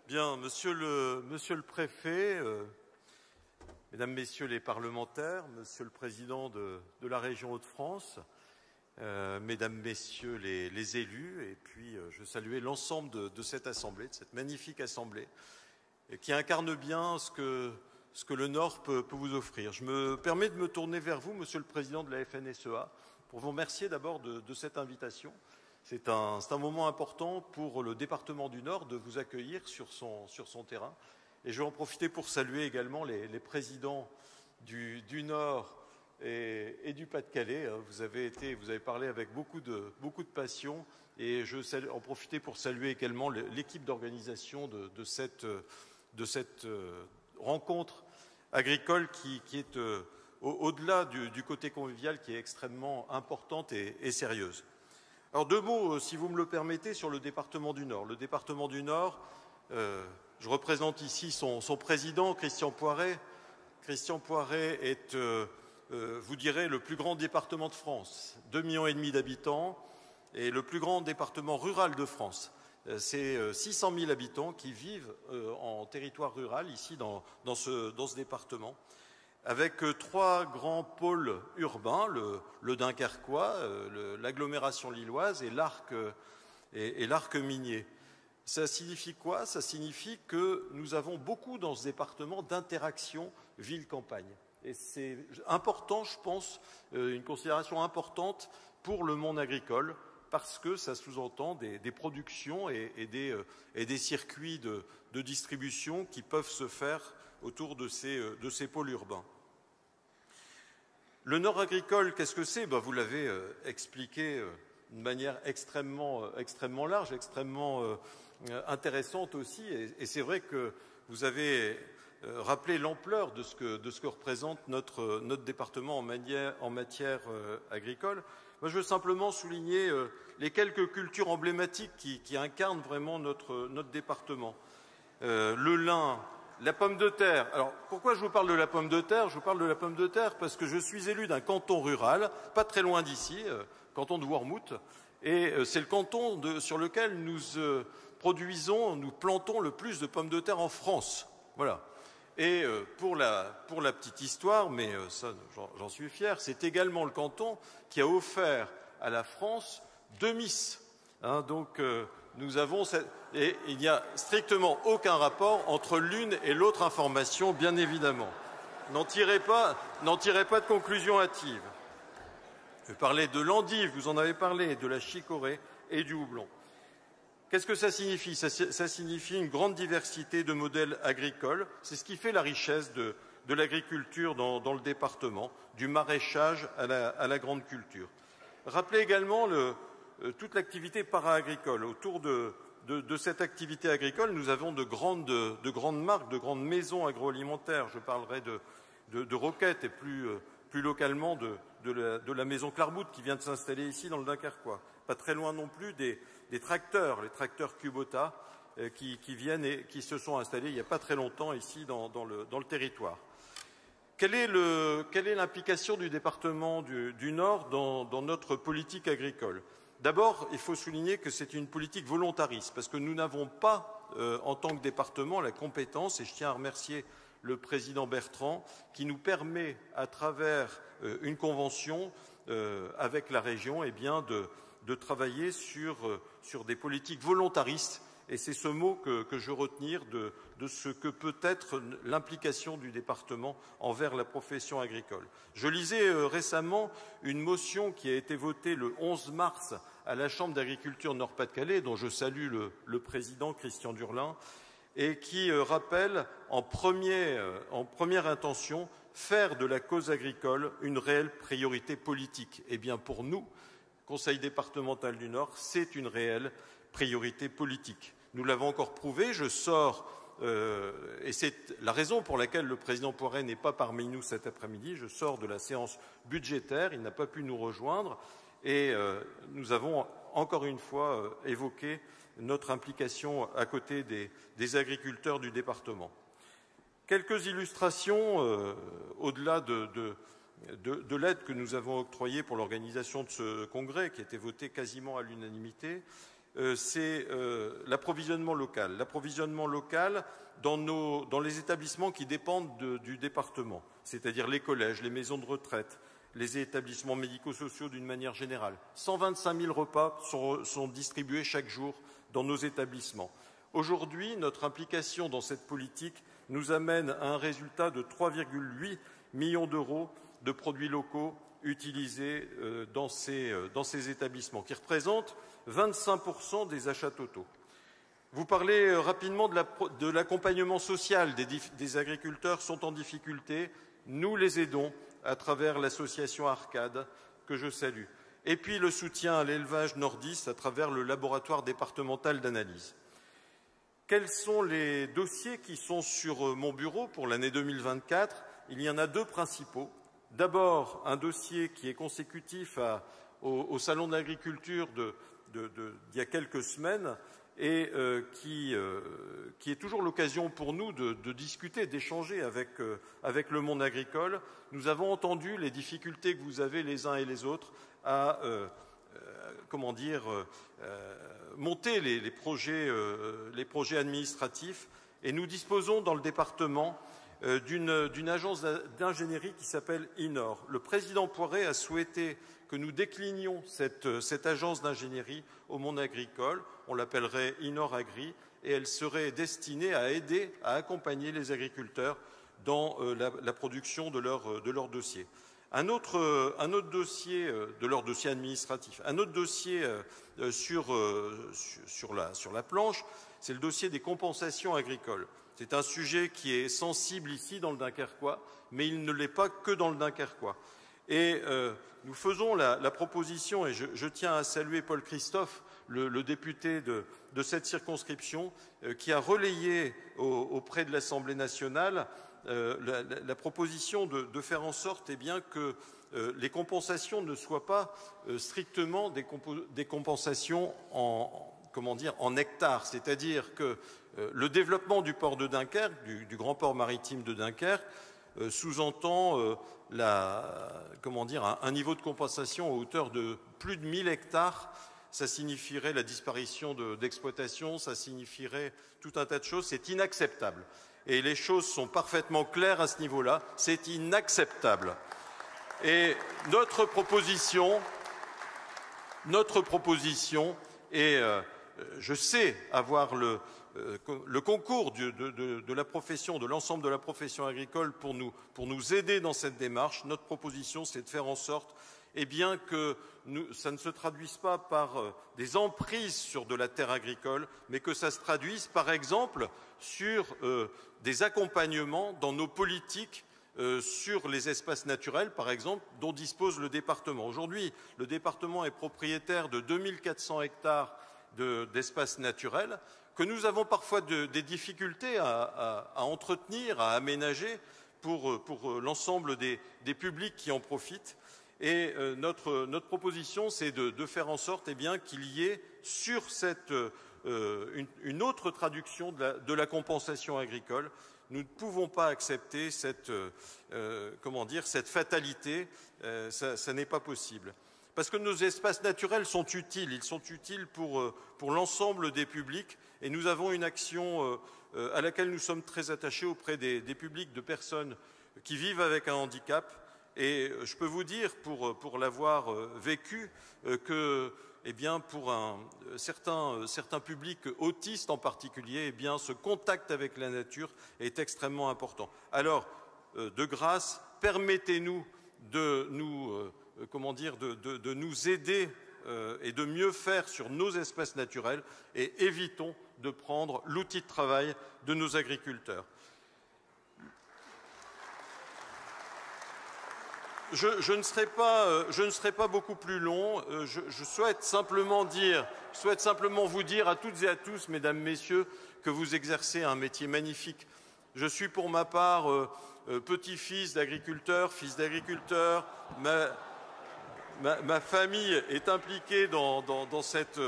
Bien, monsieur le préfet, mesdames, messieurs les parlementaires, monsieur le président de la région Hauts-de-France, mesdames, messieurs les élus, et puis je saluais l'ensemble de cette assemblée, de cette magnifique assemblée, qui incarne bien ce que le Nord peut vous offrir. Je me permets de me tourner vers vous, monsieur le président de la FNSEA, pour vous remercier d'abord de cette invitation. C'est un moment important pour le département du Nord de vous accueillir sur son terrain. Et je vais en profiter pour saluer également les présidents du Nord et du Pas-de-Calais. Vous avez parlé avec beaucoup de passion. Et je vais en profiter pour saluer également l'équipe d'organisation de cette rencontre agricole qui est au-delà du côté convivial, qui est extrêmement importante et sérieuse. Alors deux mots, si vous me le permettez, sur le département du Nord. Le département du Nord, je représente ici son président, Christian Poiret. Christian Poiret est, vous direz, le plus grand département de France, 2,5 millions d'habitants, et le plus grand département rural de France. C'est 600 000 habitants qui vivent en territoire rural, ici dans ce département, avec 3 grands pôles urbains, le Dunkerquois, l'agglomération lilloise et l'arc minier. Ça signifie quoi? Ça signifie que nous avons beaucoup dans ce département d'interactions ville-campagne. Et c'est important, je pense, une considération importante pour le monde agricole, parce que ça sous-entend des productions et des circuits de distribution qui peuvent se faire autour de ces pôles urbains. Le Nord agricole, qu'est-ce que c'est? Vous l'avez expliqué de manière extrêmement large, extrêmement intéressante aussi. Et c'est vrai que vous avez rappelé l'ampleur de ce que représente notre département en matière agricole. Moi, je veux simplement souligner les quelques cultures emblématiques qui incarnent vraiment notre département. Le lin, la pomme de terre. Alors, pourquoi je vous parle de la pomme de terre? Je vous parle de la pomme de terre parce que je suis élu d'un canton rural, pas très loin d'ici, canton de Wormhout, et c'est le canton sur lequel nous plantons le plus de pommes de terre en France. Voilà. Et pour la petite histoire, mais ça, j'en suis fier, c'est également le canton qui a offert à la France 2 Miss. Donc, nous avons et il n'y a strictement aucun rapport entre l'une et l'autre information, bien évidemment. N'en tirez pas de conclusion hâtive. Je vais parler de l'endive, vous en avez parlé, de la chicorée et du houblon. Qu'est-ce que ça signifie? Ça signifie une grande diversité de modèles agricoles. C'est ce qui fait la richesse de l'agriculture dans le département, du maraîchage à la grande culture. Rappelez également toute l'activité para-agricole. Autour de cette activité agricole, nous avons de grandes marques, de grandes maisons agroalimentaires. Je parlerai de Roquette et plus localement de la maison Clarbout qui vient de s'installer ici dans le Dunkerquois. Pas très loin non plus des tracteurs, les tracteurs Kubota qui viennent et qui se sont installés il n'y a pas très longtemps ici dans le territoire. Quelle est l'implication du département du Nord dans notre politique agricole? D'abord, il faut souligner que c'est une politique volontariste, parce que nous n'avons pas, en tant que département, la compétence, et je tiens à remercier le président Bertrand, qui nous permet, à travers une convention avec la région, de travailler sur des politiques volontaristes. Et c'est ce mot que je veux retenir de ce que peut être l'implication du département envers la profession agricole. Je lisais récemment une motion qui a été votée le 11 mars à la Chambre d'agriculture Nord-Pas-de-Calais, dont je salue le président Christian Durlin, et qui rappelle en première intention faire de la cause agricole une réelle priorité politique. Eh bien, pour nous, Conseil départemental du Nord, c'est une réelle priorité politique. Nous l'avons encore prouvé, et c'est la raison pour laquelle le président Poiret n'est pas parmi nous cet après-midi. Je sors de la séance budgétaire, il n'a pas pu nous rejoindre, et nous avons encore une fois évoqué notre implication à côté des agriculteurs du département. Quelques illustrations, au-delà de l'aide que nous avons octroyée pour l'organisation de ce congrès, qui a été voté quasiment à l'unanimité. c'est l'approvisionnement local. L'approvisionnement local dans les établissements qui dépendent du département, c'est-à-dire les collèges, les maisons de retraite, les établissements médico-sociaux d'une manière générale. 125 000 repas sont distribués chaque jour dans nos établissements. Aujourd'hui, notre implication dans cette politique nous amène à un résultat de 3,8 millions d'euros de produits locaux utilisés dans ces établissements, qui représentent 25% des achats totaux. Vous parlez rapidement de l'accompagnement social des agriculteurs qui sont en difficulté. Nous les aidons à travers l'association Arcade, que je salue. Et puis le soutien à l'élevage nordiste à travers le laboratoire départemental d'analyse. Quels sont les dossiers qui sont sur mon bureau pour l'année 2024? Il y en a deux principaux. D'abord, un dossier qui est consécutif au Salon de l'agriculture d'il y a quelques semaines et qui est toujours l'occasion pour nous de discuter, d'échanger avec le monde agricole. Nous avons entendu les difficultés que vous avez les uns et les autres à monter les projets administratifs, et nous disposons dans le département d'une agence d'ingénierie qui s'appelle INOR. Le président Poiret a souhaité que nous déclinions cette agence d'ingénierie au monde agricole. On l'appellerait INOR Agri, et elle serait destinée à aider, à accompagner les agriculteurs dans la production de leur dossier. Un autre dossier de leur dossier administratif, un autre dossier sur la planche, c'est le dossier des compensations agricoles. C'est un sujet qui est sensible ici dans le Dunkerquois, mais il ne l'est pas que dans le Dunkerquois. Et nous faisons la proposition, et je tiens à saluer Paul Christophe, le député de cette circonscription, qui a relayé auprès de l'Assemblée nationale la proposition de faire en sorte que les compensations ne soient pas strictement des compensations en hectares, c'est-à-dire que le développement du port de Dunkerque, du grand port maritime de Dunkerque, sous-entend un niveau de compensation à hauteur de plus de 1000 hectares. Ça signifierait la disparition d'exploitation, ça signifierait tout un tas de choses. C'est inacceptable. Et les choses sont parfaitement claires à ce niveau-là. C'est inacceptable. Et notre proposition est, je sais avoir le concours de la profession, de l'ensemble de la profession agricole pour nous aider dans cette démarche. Notre proposition, c'est de faire en sorte que ça ne se traduise pas par des emprises sur de la terre agricole, mais que ça se traduise, par exemple, sur des accompagnements dans nos politiques sur les espaces naturels, par exemple, dont dispose le département. Aujourd'hui, le département est propriétaire de 2400 hectares d'espaces naturels que nous avons parfois des difficultés à entretenir, à aménager pour l'ensemble des publics qui en profitent. Et notre proposition, c'est de faire en sorte qu'il y ait sur une autre traduction de la compensation agricole. Nous ne pouvons pas accepter cette fatalité, ça n'est pas possible. Parce que nos espaces naturels sont utiles, ils sont utiles pour l'ensemble des publics, et nous avons une action à laquelle nous sommes très attachés auprès des publics de personnes qui vivent avec un handicap. Et je peux vous dire, pour l'avoir vécu, que pour certains publics autistes en particulier, ce contact avec la nature est extrêmement important. Alors, de grâce, permettez-nous de nous aider et de mieux faire sur nos espaces naturels, et évitons de prendre l'outil de travail de nos agriculteurs. Je ne serai pas beaucoup plus long. Je souhaite simplement vous dire à toutes et à tous, mesdames, messieurs, que vous exercez un métier magnifique. Je suis pour ma part petit-fils d'agriculteur, fils d'agriculteur. Ma famille est impliquée dans cette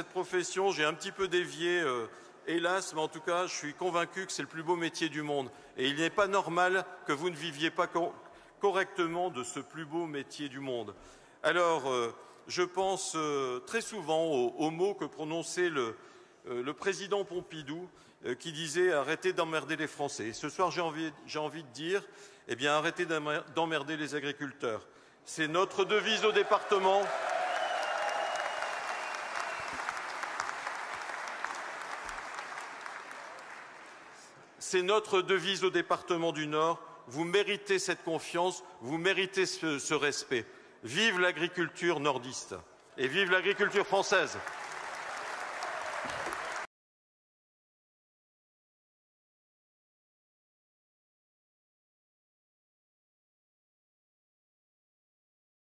profession. J'ai un petit peu dévié, hélas, mais en tout cas, je suis convaincu que c'est le plus beau métier du monde. Et il n'est pas normal que vous ne viviez pas correctement de ce plus beau métier du monde. Alors, je pense très souvent aux mots que prononçait le président Pompidou, qui disait « Arrêtez d'emmerder les Français ». Ce soir, j'ai envie de dire « Eh bien, arrêtez d'emmerder les agriculteurs ». C'est notre devise au département. C'est notre devise au département du Nord. Vous méritez cette confiance, vous méritez ce respect. Vive l'agriculture nordiste et vive l'agriculture française.